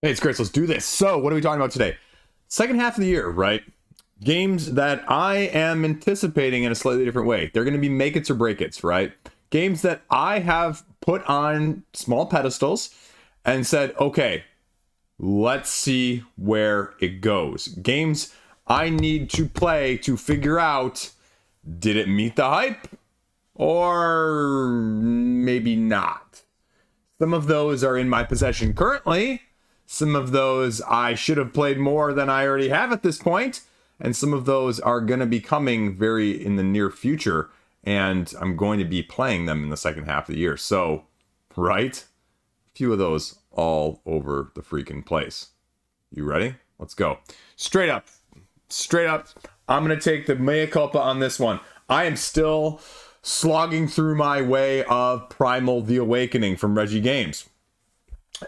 Hey, it's Chris. Let's do this. So, what are we talking about today? Second half of the year, right? Games that I am anticipating in a slightly different way. They're going to be make it's or break it's, right? Games that I have put on small pedestals and said, okay, let's see where it goes. Games I need to play to figure out, did it meet the hype or maybe not? Some of those are in my possession currently. Some of those I should have played more than I already have at this point, and some of those are going to be coming very in the near future, and I'm going to be playing them in the second half of the year. So, right? A few of those all over the freaking place. You ready? Let's go. Straight up. I'm going to take the mea culpa on this one. I am still slogging through my way of Primal The Awakening from Reggie Games.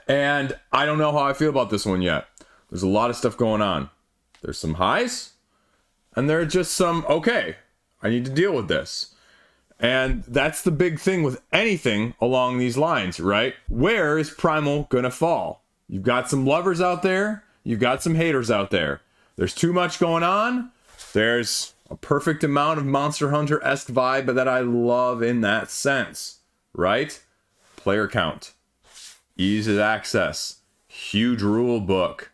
And I don't know how I feel about this one yet. There's a lot of stuff going on. There's some highs, and there are just some, okay, I need to deal with this. And that's the big thing with anything along these lines, right? Where is Primal gonna fall? You've got some lovers out there, you've got some haters out there. There's too much going on. There's a perfect amount of Monster Hunter-esque vibe that I love in that sense, right? Player count. Ease of access, huge rule book,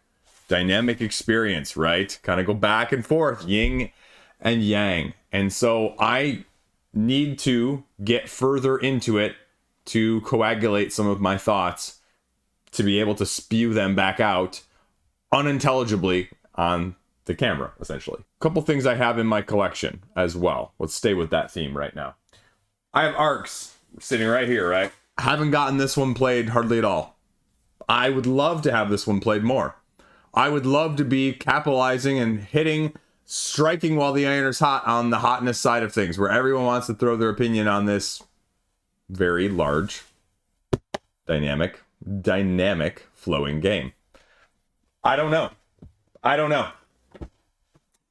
dynamic experience, right? Kind of go back and forth, yin and yang. And so I need to get further into it to coagulate some of my thoughts to be able to spew them back out unintelligibly on the camera, essentially. A couple things I have in my collection as well. Let's stay with that theme right now. I have Arcs sitting right here, right? I haven't gotten this one played hardly at all. I would love to have this one played more. I would love to be capitalizing and striking while the iron is hot on the hotness side of things, where everyone wants to throw their opinion on this very large, dynamic, flowing game. I don't know.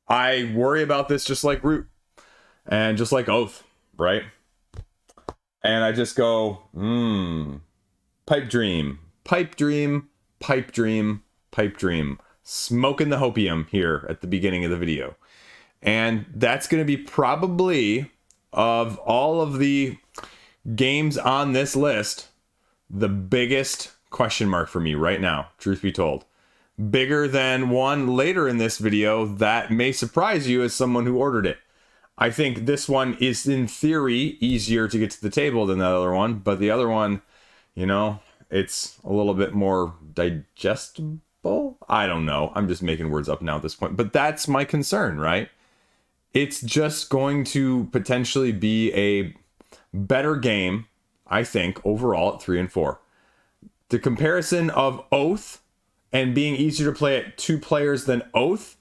I worry about this just like Root and just like Oath, right? And I just go, pipe dream, smoking the hopium here at the beginning of the video. And that's going to be probably, of all of the games on this list, the biggest question mark for me right now, truth be told. Bigger than one later in this video that may surprise you as someone who ordered it. I think this one is, in theory, easier to get to the table than the other one, but the other one, you know, it's a little bit more digestible. I don't know. I'm just making words up now at this point, but that's my concern, right? It's just going to potentially be a better game, I think, overall at 3 and 4. The comparison of Oath and being easier to play at 2 players than Oath,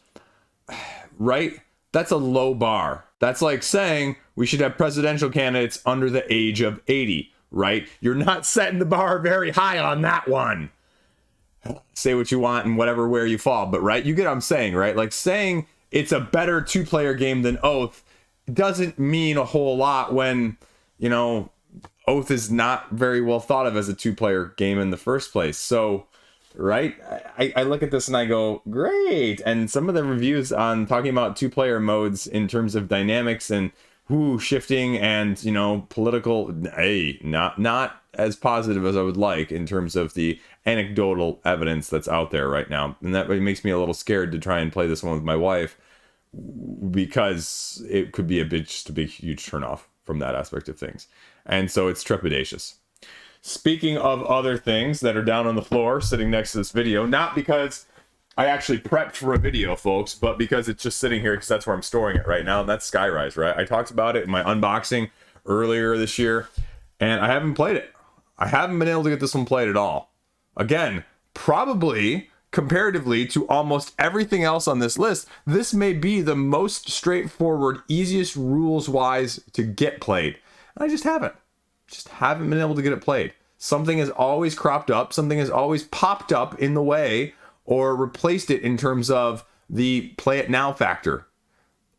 right? That's a low bar. That's like saying we should have presidential candidates under the age of 80, right? You're not setting the bar very high on that one. Say what you want and whatever, where you fall, but right? You get what I'm saying, right? Like saying it's a better 2-player game than Oath doesn't mean a whole lot when, you know, Oath is not very well thought of as a 2-player game in the first place. So, right? I look at this and I go, great. And some of the reviews on talking about 2-player modes in terms of dynamics and shifting and, you know, political, not as positive as I would like in terms of the anecdotal evidence that's out there right now. And that makes me a little scared to try and play this one with my wife, because it could be just a big, huge turnoff from that aspect of things. And so it's trepidatious. Speaking of other things that are down on the floor sitting next to this video, not because I actually prepped for a video, folks, but because it's just sitting here because that's where I'm storing it right now, and that's Skyrise, right? I talked about it in my unboxing earlier this year, and I haven't played it. I haven't been able to get this one played at all. Again, probably comparatively to almost everything else on this list, this may be the most straightforward, easiest rules-wise to get played. And I just haven't been able to get it played. Something has always cropped up, something has always popped up in the way or replaced it in terms of the play it now factor.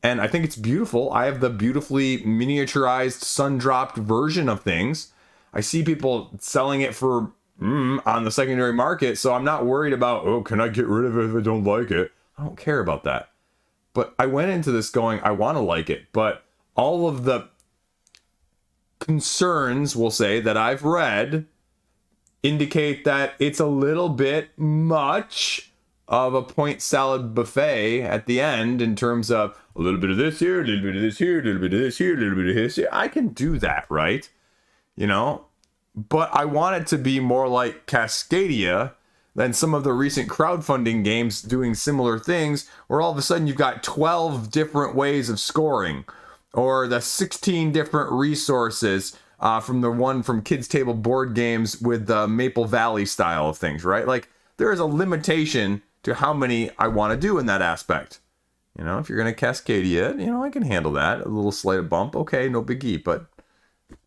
And I think it's beautiful. I have the beautifully miniaturized sun-dropped version of things. I see people selling it for on the secondary market, so I'm not worried about, oh, can I get rid of it if I don't like it? I don't care about that. But I went into this going, I want to like it, but all of the concerns, we'll say, that I've read indicate that it's a little bit much of a point salad buffet at the end in terms of a little bit of this here, a little bit of this here, a little bit of this here, a little bit of this here. I can do that, right? You know? But I want it to be more like Cascadia than some of the recent crowdfunding games doing similar things, where all of a sudden you've got 12 different ways of scoring, or the 16 different resources from the one from Kids Table board games with the Maple Valley style of things, right? Like, there is a limitation to how many I want to do in that aspect. You know, if you're going to Cascadia it, you know, I can handle that. A little slight bump, okay, no biggie, but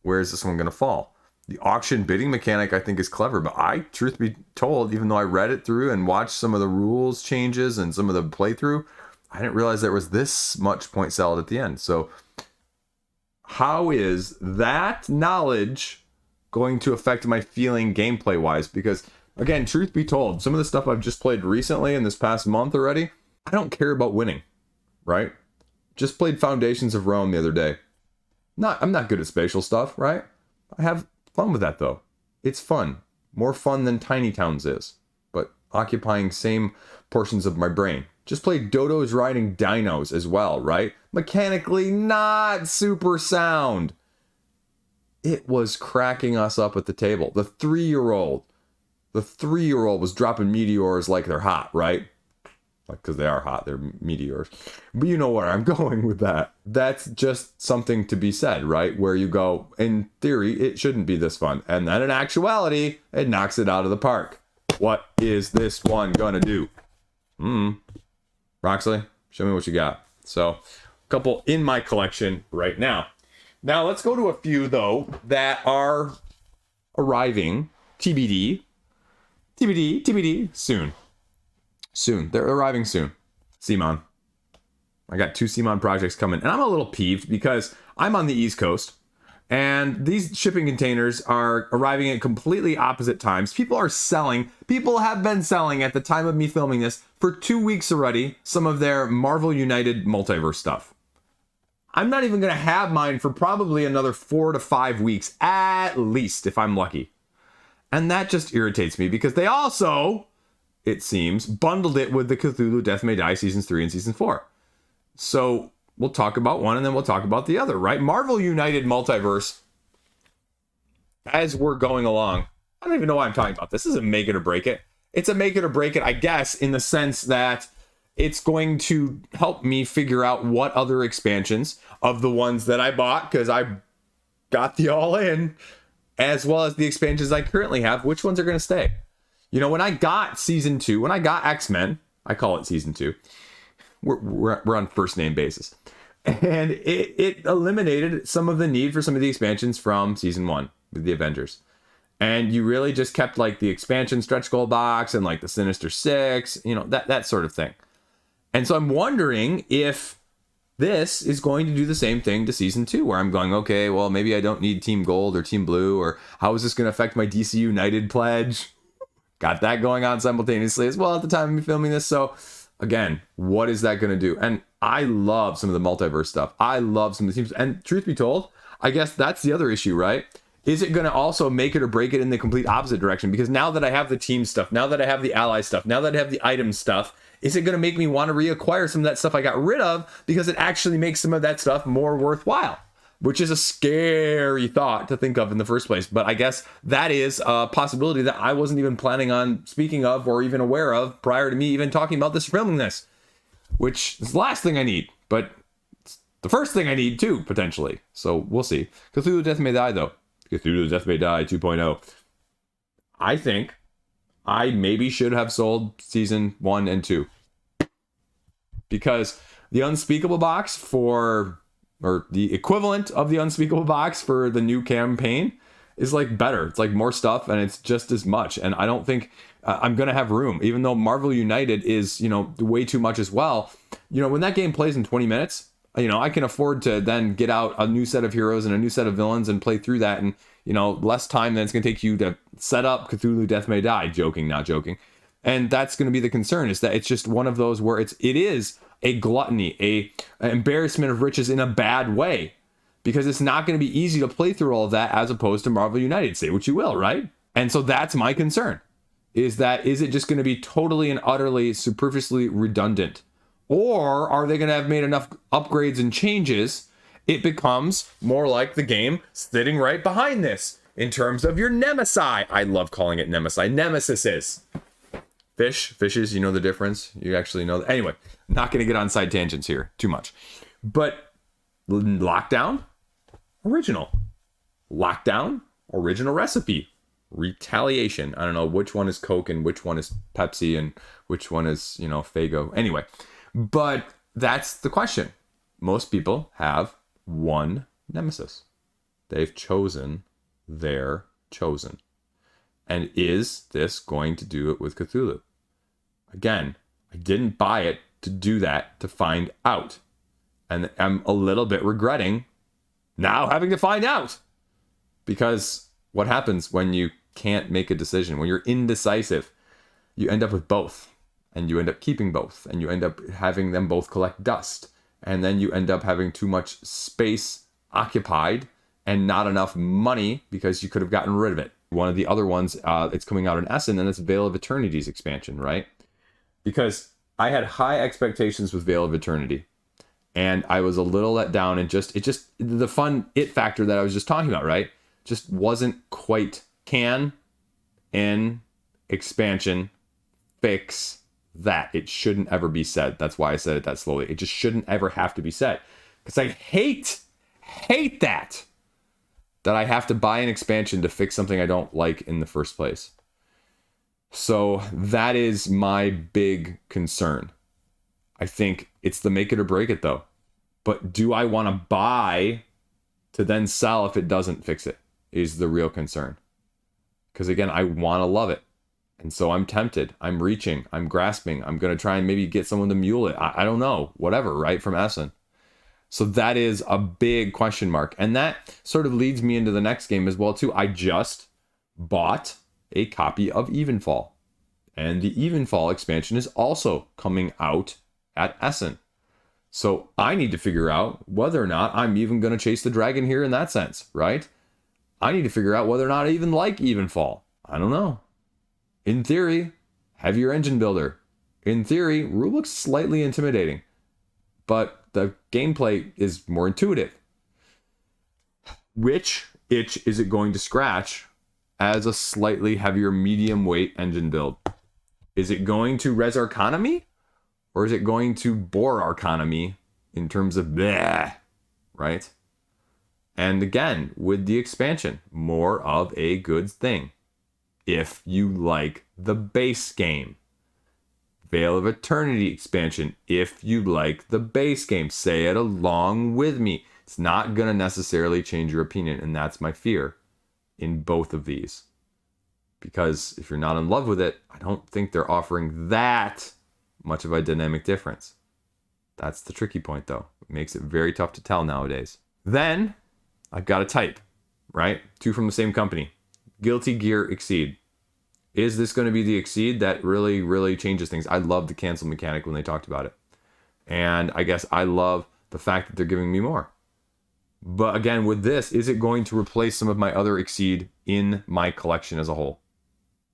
where is this one going to fall? The auction bidding mechanic, I think, is clever, but I, truth be told, even though I read it through and watched some of the rules changes and some of the playthrough, I didn't realize there was this much point salad at the end. So how is that knowledge going to affect my feeling gameplay-wise? Because, again, truth be told, some of the stuff I've just played recently in this past month already, I don't care about winning, right? Just played Foundations of Rome the other day. I'm not good at spatial stuff, right? I have fun with that, though. It's fun. More fun than Tiny Towns is, but occupying same portions of my brain. Just played Dodo's Riding Dinos as well, right? Mechanically not super sound. It was cracking us up at the table. The three-year-old was dropping meteors like they're hot, right? Like, because they are hot, they're meteors. But you know where I'm going with that. That's just something to be said, right? Where you go, in theory, it shouldn't be this fun. And then in actuality, it knocks it out of the park. What is this one gonna do? Roxley, show me what you got. So, a couple in my collection right now. Now, let's go to a few, though, that are arriving. TBD, soon. Soon. They're arriving soon. CMON. I got 2 CMON projects coming. And I'm a little peeved because I'm on the East Coast. And these shipping containers are arriving at completely opposite times. People are selling. People have been selling at the time of me filming this for 2 weeks already some of their Marvel United Multiverse stuff. I'm not even going to have mine for probably another 4 to 5 weeks at least, if I'm lucky. And that just irritates me because they also, it seems, bundled it with the Cthulhu Death May Die Seasons 3 and Season 4. So we'll talk about one and then we'll talk about the other, right? Marvel United Multiverse, as we're going along, I don't even know why I'm talking about this. This is a make it or break it. It's a make it or break it, I guess, in the sense that it's going to help me figure out what other expansions of the ones that I bought, because I got the all-in, as well as the expansions I currently have, which ones are going to stay. You know, when I got Season 2, when I got X-Men, I call it Season 2, we're on first name basis. And it eliminated some of the need for some of the expansions from Season 1 with the Avengers. And you really just kept like the expansion stretch goal box and like the Sinister Six, you know, that sort of thing. And so I'm wondering if this is going to do the same thing to Season 2, where I'm going, okay, well, maybe I don't need Team Gold or Team Blue, or how is this going to affect my DC United pledge? Got that going on simultaneously as well at the time of me filming this. So again, what is that going to do? And I love some of the multiverse stuff. I love some of the teams. And truth be told, I guess that's the other issue, right? Is it going to also make it or break it in the complete opposite direction? Because now that I have the team stuff, now that I have the ally stuff, now that I have the item stuff, is it going to make me want to reacquire some of that stuff I got rid of because it actually makes some of that stuff more worthwhile? Which is a scary thought to think of in the first place. But I guess that is a possibility that I wasn't even planning on speaking of or even aware of prior to me even talking about this, filming this. Which is the last thing I need, but it's the first thing I need too, potentially. So we'll see. Cthulhu Death May Die, though. Cthulhu Death May Die 2.0. I think I maybe should have sold Season 1 and 2. Because the Unspeakable box for, or the equivalent of the Unspeakable box for the new campaign is like better. It's like more stuff and it's just as much. And I don't think I'm going to have room, even though Marvel United is, you know, way too much as well. You know, when that game plays in 20 minutes, you know, I can afford to then get out a new set of heroes and a new set of villains and play through that. And, less time than it's going to take you to set up Cthulhu Death May Die. Joking, not joking. And that's going to be the concern, is that it's just one of those where it is a gluttony, an embarrassment of riches in a bad way, because it's not going to be easy to play through all of that as opposed to Marvel United. Say what you will, right? And so that's my concern, is it just going to be totally and utterly superficially redundant? Or are they going to have made enough upgrades and changes, it becomes more like the game sitting right behind this in terms of your Nemesi. I love calling it Nemesi. Nemesis is fishes, you know the difference. You actually know. Anyway, not going to get on side tangents here too much. But Lockdown, original. Lockdown, original recipe. Retaliation. I don't know which one is Coke and which one is Pepsi and which one is, Faygo. Anyway, but that's the question. Most people have one nemesis. They've chosen their chosen. And is this going to do it with Cthulhu? Again, I didn't buy it to do that, to find out. And I'm a little bit regretting now having to find out. Because what happens when you can't make a decision? When you're indecisive, you end up with both. And you end up keeping both. And you end up having them both collect dust. And then you end up having too much space occupied and not enough money because you could have gotten rid of it. One of the other ones, it's coming out in Essen, and it's Vale of Eternity's expansion, right? Because I had high expectations with Vale of Eternity, and I was a little let down, and the fun factor that I was just talking about, right? Just wasn't quite expansion fix that. It shouldn't ever be said. That's why I said it that slowly. It just shouldn't ever have to be said. Because I hate that I have to buy an expansion to fix something I don't like in the first place. So that is my big concern. I think it's the make it or break it, though. But do I want to buy to then sell if it doesn't fix it, is the real concern. Because again, I want to love it. And so I'm tempted. I'm reaching. I'm grasping. I'm going to try and maybe get someone to mule it. I don't know. Whatever, right? From Essen. So that is a big question mark. And that sort of leads me into the next game as well, too. I just bought a copy of Evenfall. And the Evenfall expansion is also coming out at Essen. So I need to figure out whether or not I'm even going to chase the dragon here in that sense, right? I need to figure out whether or not I even like Evenfall. I don't know. In theory, heavier engine builder. In theory, rulebook's slightly intimidating. But the gameplay is more intuitive. Which itch is it going to scratch as a slightly heavier medium weight engine build? Is it going to res Arconomy? Or is it going to bore Arconomy in terms of bleh, right? And again, with the expansion, more of a good thing. If you like the base game. Vale of Eternity expansion, if you like the base game. Say it along with me. It's not going to necessarily change your opinion, and that's my fear in both of these. Because if you're not in love with it, I don't think they're offering that much of a dynamic difference. That's the tricky point, though. It makes it very tough to tell nowadays. Then, I've got a type, right? Two from the same company. Guilty Gear Exceed. Is this going to be the Exceed that really, really changes things? I love the cancel mechanic when they talked about it. And I guess I love the fact that they're giving me more. But again, with this, is it going to replace some of my other Exceed in my collection as a whole?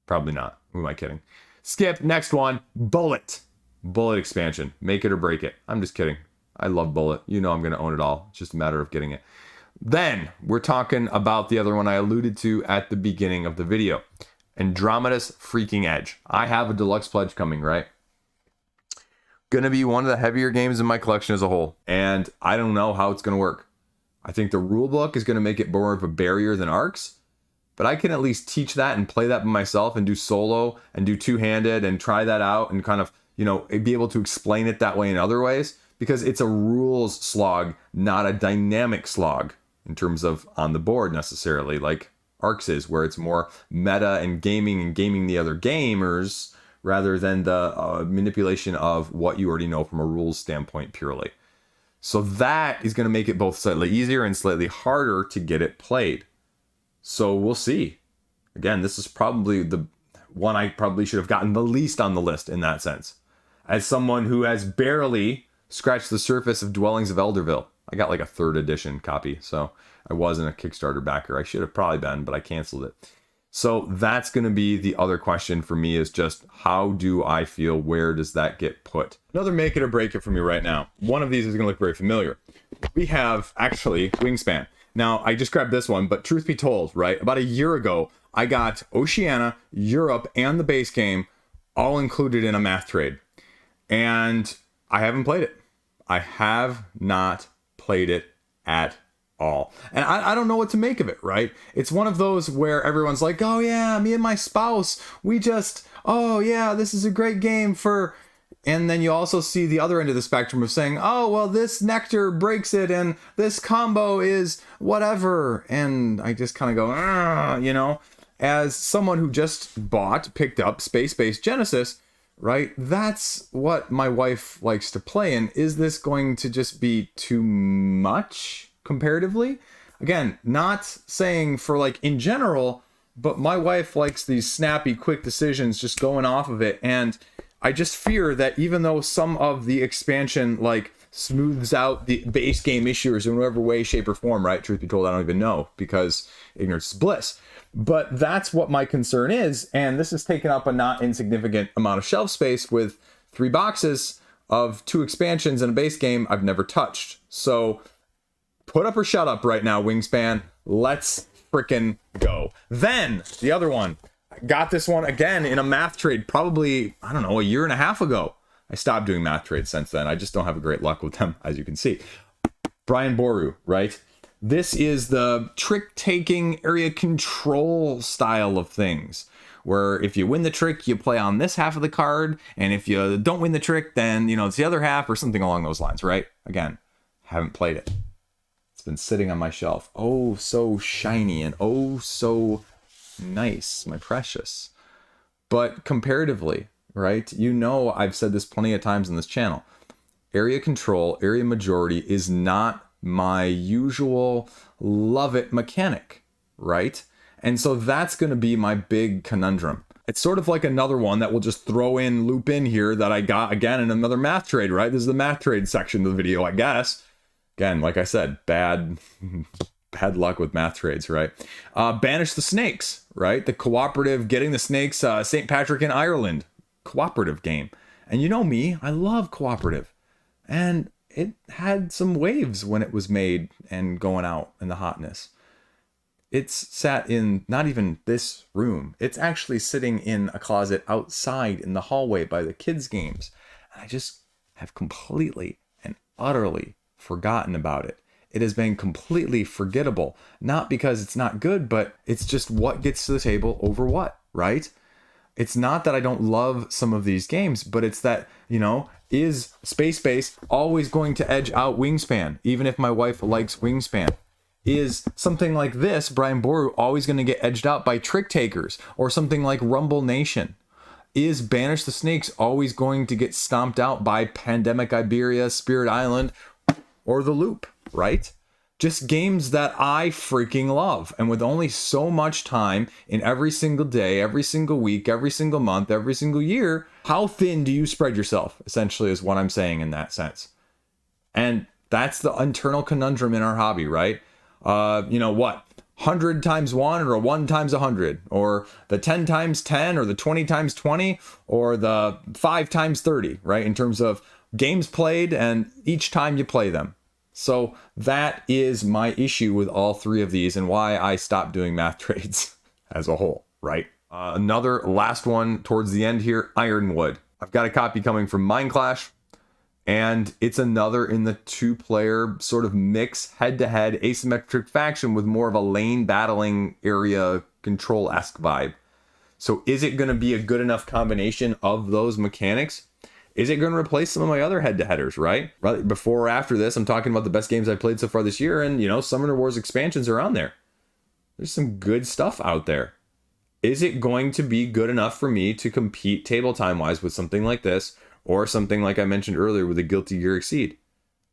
Probably not. Who am I kidding? Skip. Next one. Bullet. Bullet expansion. Make it or break it. I'm just kidding. I love Bullet. You know I'm going to own it all. It's just a matter of getting it. Then we're talking about the other one I alluded to at the beginning of the video. Andromeda's Freaking Edge. I have a deluxe pledge coming, right? Gonna be one of the heavier games in my collection as a whole. And I don't know how it's gonna work. I think the rulebook is gonna make it more of a barrier than Arcs. But I can at least teach that and play that by myself and do solo and do two-handed and try that out and kind of, be able to explain it that way in other ways. Because it's a rules slog, not a dynamic slog in terms of on the board necessarily. Like Arcs is, where it's more meta and gaming the other gamers rather than the manipulation of what you already know from a rules standpoint purely. So that is going to make it both slightly easier and slightly harder to get it played. So we'll see. Again, this is probably the one I probably should have gotten the least on the list in that sense. As someone who has barely scratched the surface of Dwellings of Elderville. I got like a 3rd edition copy, so I wasn't a Kickstarter backer. I should have probably been, but I canceled it. So that's going to be the other question for me, is just how do I feel? Where does that get put? Another make it or break it for me right now. One of these is going to look very familiar. We have actually Wingspan. Now, I just grabbed this one, but truth be told, right? About a year ago, I got Oceania, Europe, and the base game all included in a math trade. And I haven't played it. I have not played it at all. And I don't know what to make of it, right? It's one of those where everyone's like, oh yeah, me and my spouse, we just, oh yeah, this is a great game for... And then you also see the other end of the spectrum of saying, oh, well, this nectar breaks it and this combo is whatever. And I just kind of go, you know, as someone who just picked up Space-Based Genesis, right? That's what my wife likes to play. And is this going to just be too much comparatively? Again, not saying for like in general, but my wife likes these snappy, quick decisions just going off of it. And I just fear that even though some of the expansion like smooths out the base game issues in whatever way, shape, or form, right? Truth be told, I don't even know, because ignorance is bliss. But that's what my concern is. And this has taken up a not insignificant amount of shelf space with 3 boxes of 2 expansions and a base game I've never touched. So put up or shut up right now, Wingspan. Let's frickin' go. Then the other one. Got this one again in a math trade probably, I don't know, a year and a half ago. I stopped doing math trades since then. I just don't have a great luck with them, as you can see. Brian Boru, right? This is the trick-taking area control style of things, where if you win the trick, you play on this half of the card, and if you don't win the trick, then, you know, it's the other half or something along those lines, right? Again, haven't played it. It's been sitting on my shelf. Oh, so shiny and oh, so nice, my precious. But comparatively, right, you know, I've said this plenty of times on this channel, area control, area majority is not my usual love it mechanic, right? And so that's going to be my big conundrum. It's sort of like another one that we'll just loop in here that I got again in another math trade, right? This is the math trade section of the video, I guess. Again, like I said, bad luck with math trades, right? Banish the Snakes, right? The cooperative, getting the snakes, St. Patrick in Ireland cooperative game. And you know me, I love cooperative. And it had some waves when it was made and going out in the hotness. It's sat in not even this room. It's actually sitting in a closet outside in the hallway by the kids' games. And I just have completely and utterly forgotten about it. It has been completely forgettable, not because it's not good, but it's just what gets to the table over what, right? It's not that I don't love some of these games, but it's that, you know, is Space always going to edge out Wingspan, even if my wife likes Wingspan? Is something like this, Brian Boru, always going to get edged out by Trick Takers or something like Rumble Nation? Is Banish the Snakes always going to get stomped out by Pandemic Iberia, Spirit Island, or The Loop, right? Just games that I freaking love. And with only so much time in every single day, every single week, every single month, every single year, how thin do you spread yourself, essentially, is what I'm saying in that sense. And that's the internal conundrum in our hobby, right? You know what? 100 times 1 or 1 times 100, or the 10 times 10 or the 20 times 20 or the 5 times 30, right? In terms of games played and each time you play them. So that is my issue with all 3 of these and why I stopped doing math trades as a whole, right? Another last one towards the end here, Ironwood. I've got a copy coming from Mind Clash, and it's another in the 2-player sort of mix, head-to-head asymmetric faction with more of a lane battling area control-esque vibe. So is it going to be a good enough combination of those mechanics? Is it going to replace some of my other head-to-headers, right? Before or after this, I'm talking about the best games I've played so far this year, and, you know, Summoner Wars expansions are on there. There's some good stuff out there. Is it going to be good enough for me to compete table time-wise with something like this, or something like I mentioned earlier with the Guilty Gear Exceed?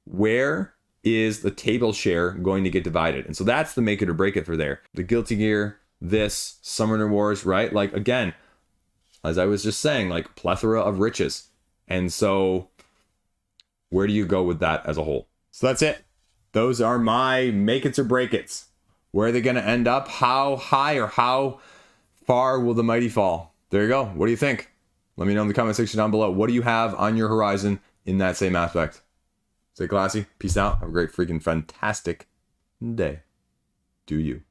Where is the table share going to get divided? And so that's the make it or break it for there. The Guilty Gear, this, Summoner Wars, right? Like, again, as I was just saying, like, plethora of riches. And so where do you go with that as a whole? So that's it. Those are my make it or break it's. Where are they going to end up? How high or how far will the mighty fall? There you go. What do you think? Let me know in the comment section down below. What do you have on your horizon in that same aspect? Stay classy. Peace out. Have a great freaking fantastic day. Do you.